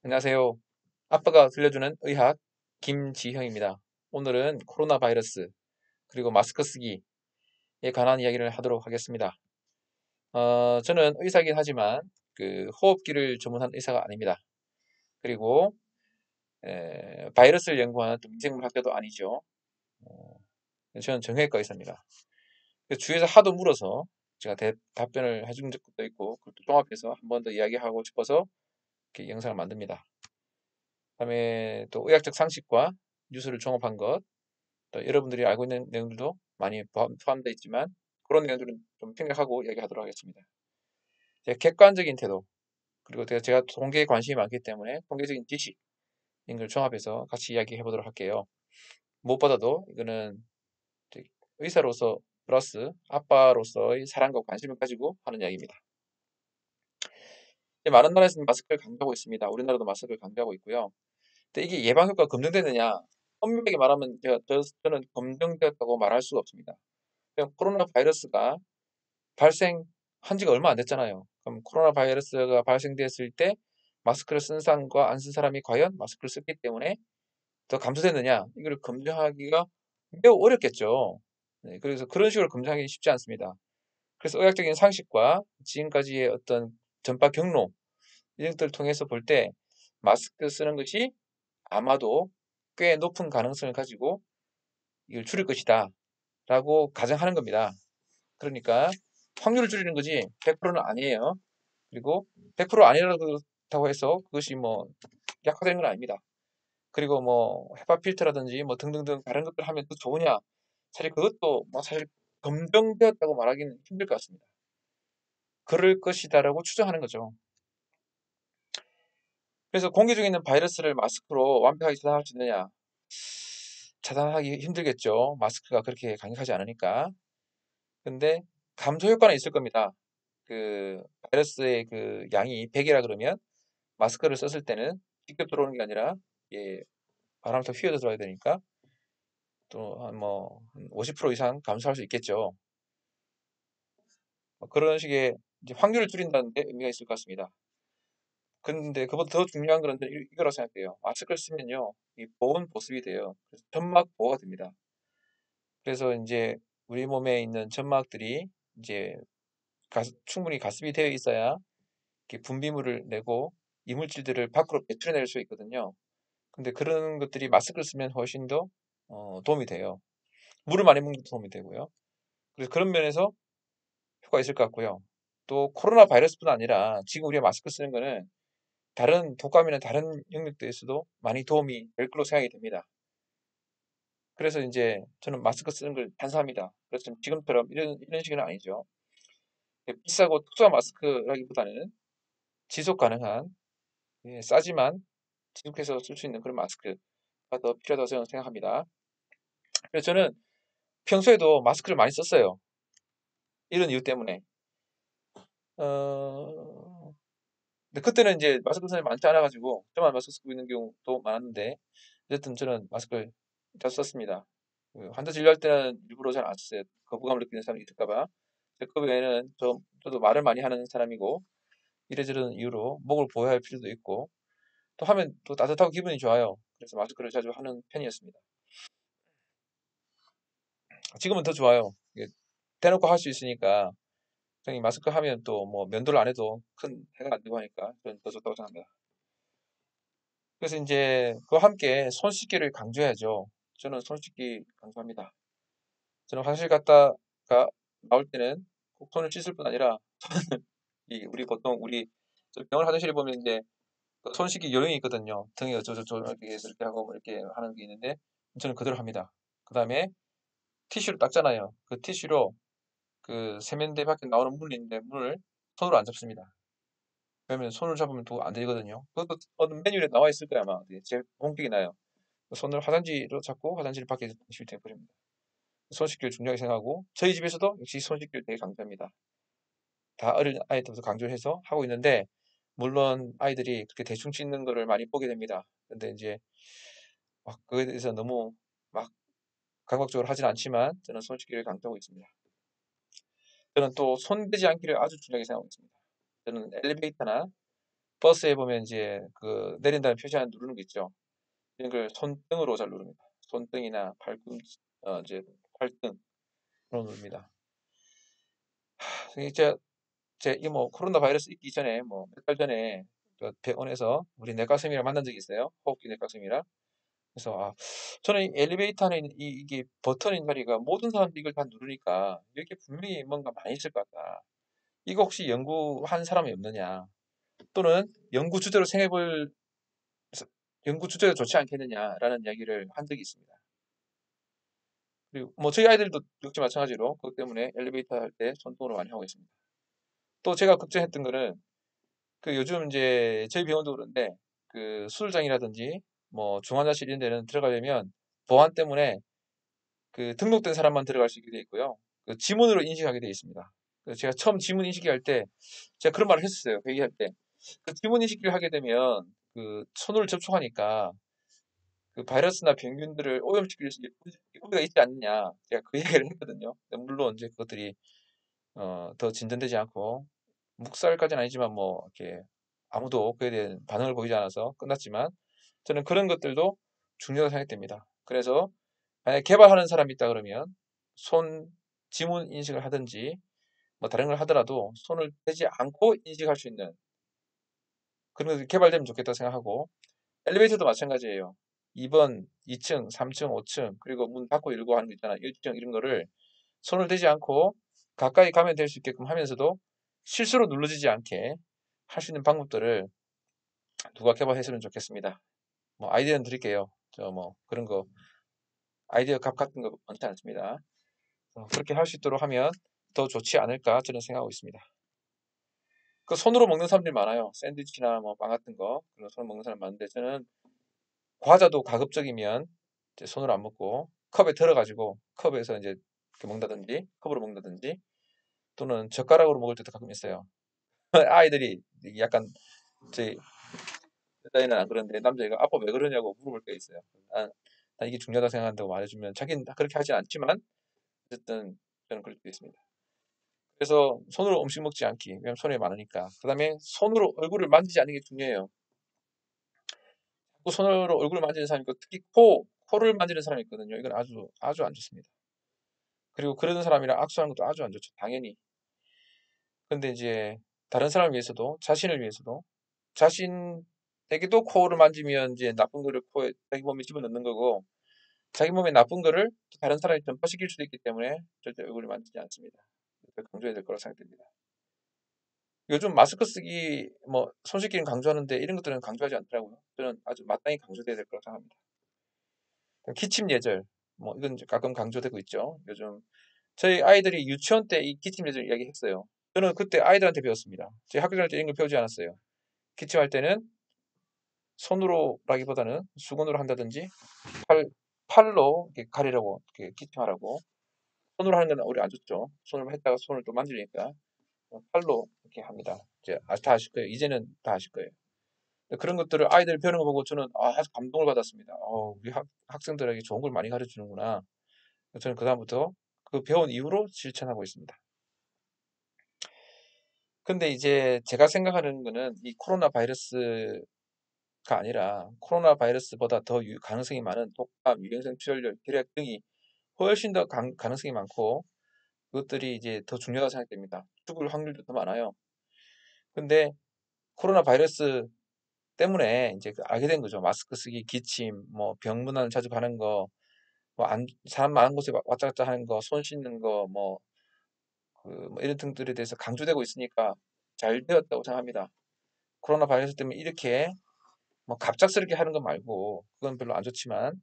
안녕하세요. 아빠가 들려주는 의학 김지형입니다. 오늘은 코로나 바이러스 그리고 마스크 쓰기에 관한 이야기를 하도록 하겠습니다. 저는 의사긴 하지만 호흡기를 전문한 의사가 아닙니다. 그리고 바이러스를 연구하는 또 미생물학자도 아니죠. 어, 저는 정형외과 의사입니다. 그래서 주위에서 하도 물어서 제가 답변을 해준 적도 있고 그것도 종합해서 한 번 더 이야기하고 싶어서 이렇게 영상을 만듭니다. 그다음에 또 의학적 상식과 뉴스를 종합한 것, 또 여러분들이 알고 있는 내용들도 많이 포함되어 있지만 그런 내용들은 좀 생각하고 이야기하도록 하겠습니다. 객관적인 태도, 그리고 제가 통계에 관심이 많기 때문에 통계적인 지식, 이런 걸 종합해서 같이 이야기해 보도록 할게요. 무엇보다도 이거는 의사로서 플러스 아빠로서의 사랑과 관심을 가지고 하는 이야기입니다. 많은 나라에서는 마스크를 강조하고 있습니다. 우리나라도 마스크를 강조하고 있고요. 근데 이게 예방 효과가 검증되느냐? 엄밀하게 말하면 저는 검증되었다고 말할 수가 없습니다. 그냥 코로나 바이러스가 발생한 지가 얼마 안 됐잖아요. 그럼 코로나 바이러스가 발생됐을 때 마스크를 쓴 사람과 안 쓴 사람이 과연 마스크를 썼기 때문에 더 감소됐느냐? 이걸 검증하기가 매우 어렵겠죠. 네, 그래서 그런 식으로 검증하기 쉽지 않습니다. 그래서 의학적인 상식과 지금까지의 어떤 전파 경로 이런 것들을 통해서 볼 때 마스크 쓰는 것이 아마도 꽤 높은 가능성을 가지고 이걸 줄일 것이다 라고 가정하는 겁니다. 그러니까 확률을 줄이는 거지 100%는 아니에요. 그리고 100% 아니라고 해서 그것이 뭐 약화되는 건 아닙니다. 그리고 뭐 헤파 필터라든지 뭐 등등등 다른 것들 하면 또 좋으냐? 사실 그것도 뭐 사실 검증되었다고 말하기는 힘들 것 같습니다. 그럴 것이다라고 추정하는 거죠. 그래서 공기 중에 있는 바이러스를 마스크로 완벽하게 차단할 수 있느냐? 차단하기 힘들겠죠. 마스크가 그렇게 강력하지 않으니까. 근데 감소 효과는 있을 겁니다. 바이러스의 그 양이 100이라 그러면 마스크를 썼을 때는 직접 들어오는 게 아니라 예, 바람을 더 휘어져 들어야 되니까 또 한50% 이상 감소할 수 있겠죠. 그런 식의 이제 확률을 줄인다는 데 의미가 있을 것 같습니다. 근데 그보다 더 중요한 건 이거라고 생각해요. 마스크를 쓰면요, 이 보온 보습이 돼요. 그래서 점막 보호가 됩니다. 그래서 이제 우리 몸에 있는 점막들이 이제 충분히 가습이 되어 있어야 이렇게 분비물을 내고 이물질들을 밖으로 배출해낼 수 있거든요. 근데 그런 것들이 마스크를 쓰면 훨씬 더 도움이 돼요. 물을 많이 먹는 것도 도움이 되고요. 그래서 그런 면에서 효과가 있을 것 같고요. 또 코로나 바이러스뿐 아니라 지금 우리가 마스크 쓰는 거는 다른 독감이나 다른 영역들에서도 많이 도움이 될 걸로 생각이 됩니다. 그래서 이제 저는 마스크 쓰는 걸 찬성합니다. 그렇지만 지금처럼 이런 식은 아니죠. 비싸고 특수한 마스크라기보다는 지속 가능한 싸지만 지속해서 쓸 수 있는 그런 마스크가 더 필요하다고 저는 생각합니다. 그래서 저는 평소에도 마스크를 많이 썼어요. 이런 이유 때문에. 어, 근데 그때는 이제 마스크 선이 많지 않아가지고 저만 마스크 쓰고 있는 경우도 많았는데 어쨌든 저는 마스크를 자주 썼습니다. 환자 진료할 때는 일부러 잘 안 썼어요. 거부감을 느끼는 사람이 있을까 봐. 그 외에는 저도 말을 많이 하는 사람이고 이래저런 이유로 목을 보호해야 할 필요도 있고 또 하면 또 따뜻하고 기분이 좋아요. 그래서 마스크를 자주 하는 편이었습니다. 지금은 더 좋아요. 이게 대놓고 할 수 있으니까 형이 마스크 하면 또 뭐 면도를 안 해도 큰 해가 안 되고 하니까 저는 더 좋다고 생각합니다. 그래서 이제 그와 함께 손 씻기를 강조해야죠. 저는 손 씻기 강조합니다. 저는 화장실 갔다가 나올 때는 꼭 손을 씻을 뿐 아니라 우리 보통 저 병원 화장실에 보면 이제 그손 씻기 요령이 있거든요. 등에 어쩌고저쩌고 이렇게 해서 이렇게 하고 뭐 이렇게 하는 게 있는데 저는 그대로 합니다. 그 다음에 티슈로 닦잖아요. 그 티슈로 그 세면대 밖에 나오는 문이 있는데 문을 손으로 안 잡습니다. 왜냐면 손을 잡으면 또 안 되거든요. 그것도 어떤 메뉴에 나와 있을 거야 아마. 제 공격이 나요. 손을 화장지로 잡고 화장실 밖에서 쉴때 버립니다. 손 씻기를 중요하게 생각하고 저희 집에서도 역시 손 씻기를 되게 강조합니다. 다 어린 아이들부터 강조를 해서 하고 있는데 물론 아이들이 그렇게 대충 씻는 거를 많이 보게 됩니다. 근데 이제 막 그거에 대해서 너무 막 강박적으로 하진 않지만 저는 손 씻기를 강조하고 있습니다. 저는 또 손대지 않기를 아주 중요하게 생각하고 있습니다. 저는 엘리베이터나 버스에 보면 이제 그 내린다는 표시 누르는 거 있죠. 이런 걸 손등으로 잘 누릅니다. 손등이나 발꿈치, 이제 발등으로 누릅니다. 이제 이 뭐 코로나 바이러스 있기 전에 뭐 몇 달 전에 그 병원에서 우리 내과쌤이랑 만난 적이 있어요. 호흡기 내과쌤이랑. 그래서 저는 이 엘리베이터 안에 있는 이게 버튼인 자리가 모든 사람들이 이걸 다 누르니까 여기 분명히 뭔가 많이 있을 것 같다. 이거 혹시 연구한 사람이 없느냐? 또는 연구 주제로 생각해볼 연구 주제가 좋지 않겠느냐라는 이야기를 한 적이 있습니다. 그리고 뭐 저희 아이들도 역시 마찬가지로 그것 때문에 엘리베이터 할 때 손등으로 많이 하고 있습니다. 또 제가 걱정했던 거는 그 요즘 이제 저희 병원도 그런데 그 수술장이라든지 뭐 중환자실 이런 데는 들어가려면 보안 때문에 그 등록된 사람만 들어갈 수 있게 되어 있고요. 그 지문으로 인식하게 되어 있습니다. 그래서 제가 처음 지문 인식기 할 때 제가 그런 말을 했었어요. 회의할 때. 그 지문 인식기를 하게 되면 그 손으로 접촉하니까 그 바이러스나 병균들을 오염시킬 우리가 있지 않느냐. 제가 그 얘기를 했거든요. 물론 이제 그것들이 더 진전되지 않고 묵살까지는 아니지만 뭐 이렇게 아무도 그에 대한 반응을 보이지 않아서 끝났지만 저는 그런 것들도 중요하다고 생각됩니다. 그래서 만약에 개발하는 사람이 있다 그러면 손 지문 인식을 하든지 뭐 다른 걸 하더라도 손을 대지 않고 인식할 수 있는 그런 것이 개발되면 좋겠다 생각하고 엘리베이터도 마찬가지예요. 2번, 2층, 3층, 5층 그리고 문 닫고 열고 하는 거 있잖아. 1층 이런 거를 손을 대지 않고 가까이 가면 될 수 있게끔 하면서도 실수로 눌러지지 않게 할 수 있는 방법들을 누가 개발했으면 좋겠습니다. 뭐 아이디어는 드릴게요. 저 뭐 그런 거 아이디어 값 같은 거 많지 않습니다. 그렇게 할 수 있도록 하면 더 좋지 않을까 저는 생각하고 있습니다. 그 손으로 먹는 사람들이 많아요. 샌드위치나 뭐 빵 같은 거 그런 손으로 먹는 사람 많은데 저는 과자도 가급적이면 이제 손으로 안 먹고 컵에 들어가지고 컵에서 이제 이렇게 먹는다든지 컵으로 먹는다든지 또는 젓가락으로 먹을 때도 가끔 있어요. 아이들이 약간 저희 여자애는 안 그런데 남자애가 아빠 왜 그러냐고 물어볼 때가 있어요. 난 이게 중요하다 생각한다고 말해주면 자기는 그렇게 하진 않지만 어쨌든 저는 그럴 때 있습니다. 그래서 손으로 음식 먹지 않기. 왜냐면 손에 많으니까. 그 다음에 손으로 얼굴을 만지지 않는 게 중요해요. 자꾸 손으로 얼굴을 만지는 사람이 있고 특히 코를 만지는 사람이 있거든요. 이건 아주 안 좋습니다. 그리고 그런 사람이랑 악수하는 것도 아주 안 좋죠. 당연히. 근데 이제 다른 사람을 위해서도 자신을 위해서도 자신에게도 코를 만지면 이제 나쁜 거를 코에 자기 몸에 집어넣는 거고 자기 몸에 나쁜 거를 다른 사람이 전파시킬 수도 있기 때문에 절대 얼굴을 만지지 않습니다. 강조해야 될 거라고 생각됩니다. 요즘 마스크 쓰기, 뭐, 손 씻기는 강조하는데 이런 것들은 강조하지 않더라고요. 저는 아주 마땅히 강조돼야 될 거라고 생각합니다. 기침 예절, 뭐, 이건 가끔 강조되고 있죠. 요즘 저희 아이들이 유치원 때 이 기침 예절 이야기 했어요. 저는 그때 아이들한테 배웠습니다. 제 학교 다닐 때 이런 걸 배우지 않았어요. 기침할 때는 손으로라기보다는 수건으로 한다든지 팔로 이렇게 가리라고 이렇게 기침하라고. 손으로 하는 건 우리 안 좋죠. 손으로 했다가 손을 또 만지니까 팔로 이렇게 합니다. 이제 다 아실 거예요. 이제는 다 아실 거예요. 그런 것들을 아이들 배우는 거 보고 저는 아주 감동을 받았습니다. 우리 학생들에게 좋은 걸 많이 가르쳐 주는구나. 저는 그다음부터 그 배운 이후로 실천하고 있습니다. 근데 이제 제가 생각하는 거는 이 코로나 바이러스가 아니라 코로나 바이러스보다 더 가능성이 많은 독감, 유행성 출혈, 결핵 등이 훨씬 더 가능성이 많고 그것들이 이제 더 중요하다고 생각됩니다. 죽을 확률도 더 많아요. 근데 코로나 바이러스 때문에 이제 알게 된 거죠. 마스크 쓰기, 기침, 뭐 병문안 자주 가는 거, 뭐 사람 많은 곳에 왔다 갔다 하는 거, 손 씻는 거, 뭐 이런 등들에 대해서 강조되고 있으니까 잘 되었다고 생각합니다. 코로나 바이러스 때문에 이렇게 뭐 갑작스럽게 하는 거 말고 그건 별로 안 좋지만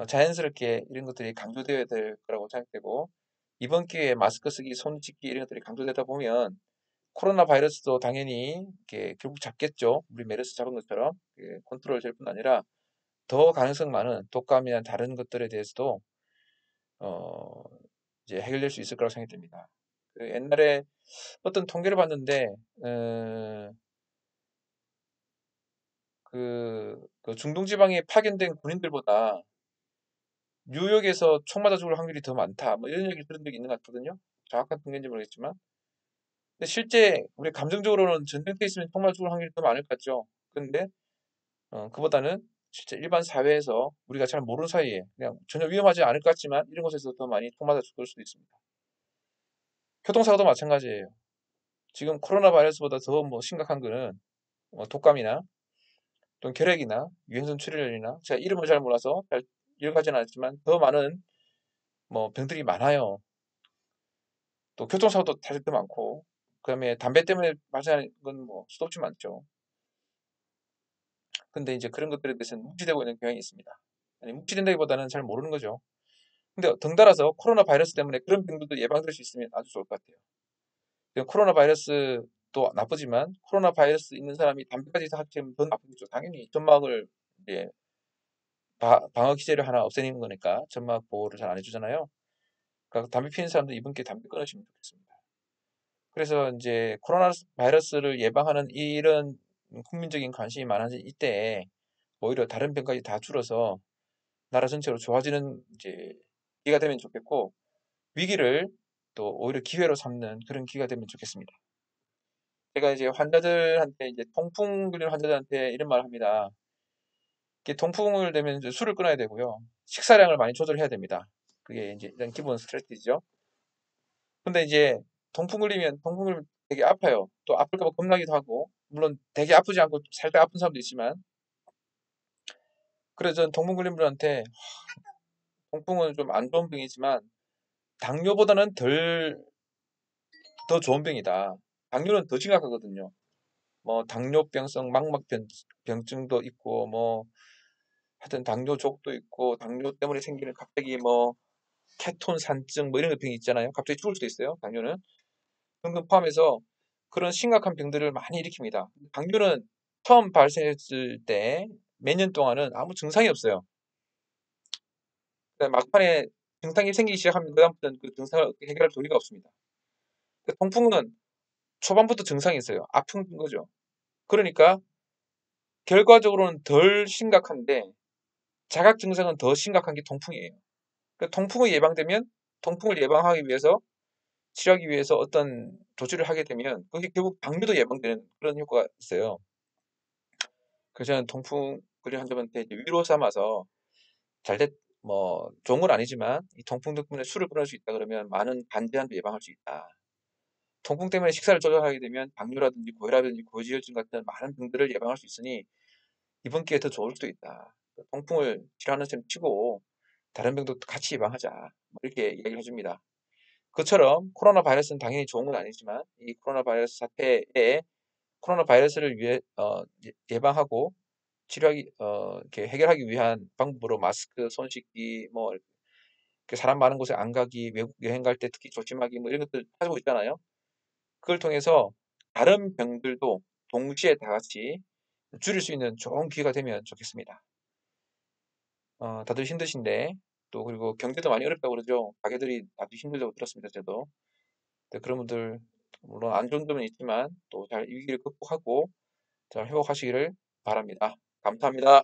자연스럽게 이런 것들이 강조되어야 될 거라고 생각되고 이번 기회에 마스크 쓰기, 손 씻기 이런 것들이 강조되다 보면 코로나 바이러스도 당연히 이렇게 결국 잡겠죠. 우리 메르스 잡은 것처럼 컨트롤 될 뿐 아니라 더 가능성 많은 독감이나 다른 것들에 대해서도 어, 이제 해결될 수 있을 거라고 생각이 듭니다. 그 옛날에 어떤 통계를 봤는데 그 중동 지방에 파견된 군인들보다 뉴욕에서 총 맞아 죽을 확률이 더 많다. 뭐 이런 얘기를 들은 적이 있는 것 같거든요. 정확한 통계인지 모르겠지만 근데 실제 우리 감정적으로는 전쟁터에 있으면 정말 죽을 확률이 더 많을 것 같죠. 근데 그보다는 실제 일반 사회에서 우리가 잘 모르는 사이에 그냥 전혀 위험하지 않을 것 같지만 이런 곳에서 더 많이 총 맞아 죽을 수도 있습니다. 교통사고도 마찬가지예요. 지금 코로나 바이러스보다 더 뭐 심각한 거는 독감이나 또는 결핵이나 유행성 출혈이나 제가 이름을 잘 몰라서 잘 기억하지는 않지만 더 많은 뭐 병들이 많아요. 또 교통사고도 사실 더 많고 그다음에 담배 때문에 발생하는 건 뭐 수도 없이 많죠. 근데 이제 그런 것들에 대해서는 묵지되고 있는 경향이 있습니다. 아니, 묵지된다기보다는 잘 모르는 거죠. 근데 덩달아서 코로나 바이러스 때문에 그런 병들도 예방될 수 있으면 아주 좋을 것 같아요. 코로나 바이러스도 나쁘지만 코로나 바이러스 있는 사람이 담배까지 다 합치면 더 나쁘겠죠. 당연히 점막을 이제 방어 기제를 하나 없애는 거니까 점막 보호를 잘 안 해주잖아요. 그러니까 담배 피는 사람들 이번 기회에 담배 끊으시면 좋겠습니다. 그래서 이제 코로나 바이러스를 예방하는 이런 국민적인 관심이 많아진 이때에 오히려 다른 병까지 다 줄어서 나라 전체로 좋아지는 이제 기회가 되면 좋겠고 위기를 또 오히려 기회로 삼는 그런 기회가 되면 좋겠습니다. 제가 이제 환자들한테 이제 통풍 걸린 환자들한테 이런 말을 합니다. 이게 통풍을 되면 이제 술을 끊어야 되고요. 식사량을 많이 조절해야 됩니다. 그게 이제 일단 기본 스트레티지죠. 근데 이제 통풍 걸리면 되게 아파요. 또 아플까 봐 겁나기도 하고 물론 되게 아프지 않고 살짝 아픈 사람도 있지만 그래서 저는 통풍 걸린 분한테 통풍은 좀 안 좋은 병이지만 당뇨보다는 더 좋은 병이다. 당뇨는 더 심각하거든요. 뭐 당뇨병성 망막병증도 있고 뭐 하여튼 당뇨족도 있고 당뇨 때문에 생기는 갑자기 뭐 케톤 산증 뭐 이런 병이 있잖아요. 갑자기 죽을 수도 있어요. 당뇨는 등등 포함해서 그런 심각한 병들을 많이 일으킵니다. 당뇨는 처음 발생했을 때 몇 년 동안은 아무 증상이 없어요. 막판에 증상이 생기기 시작하면 그다음부터는 그 증상을 어떻게 해결할 도리가 없습니다. 통풍은 초반부터 증상이 있어요. 아픈 거죠. 그러니까 결과적으로는 덜 심각한데 자각 증상은 더 심각한 게 통풍이에요. 그러니까 통풍이 예방되면 통풍을 예방하기 위해서 치료하기 위해서 어떤 조치를 하게 되면 그게 결국 당뇨도 예방되는 그런 효과가 있어요. 그래서 저는 통풍 걸린 환자분한테 이제 위로 삼아서 잘됐 뭐 좋은 건 아니지만 이 통풍 덕분에 술을 끊을 수 있다 그러면 많은 간제한도 예방할 수 있다. 통풍 때문에 식사를 조절하게 되면 당뇨라든지 고혈압이라든지 고지혈증 같은 많은 병들을 예방할 수 있으니 이번 기회에 더 좋을 수도 있다. 통풍을 치료하는 셈 치고 다른 병도 같이 예방하자. 뭐 이렇게 이야기를 해줍니다. 그처럼 코로나 바이러스는 당연히 좋은 건 아니지만 이 코로나 바이러스 사태에 코로나 바이러스를 위해 예방하고 치료하기 이렇게 해결하기 위한 방법으로 마스크, 손 씻기, 뭐 이렇게 사람 많은 곳에 안 가기, 외국 여행 갈 때 특히 조심하기 뭐 이런 것들 하고 있잖아요. 그걸 통해서 다른 병들도 동시에 다 같이 줄일 수 있는 좋은 기회가 되면 좋겠습니다. 다들 힘드신데 또 그리고 경제도 많이 어렵다고 그러죠. 가게들이 다들 힘들다고 들었습니다. 저도. 네, 그런 분들 물론 안 좋은 점은 있지만 또 잘 위기를 극복하고 잘 회복하시기를 바랍니다. 감사합니다.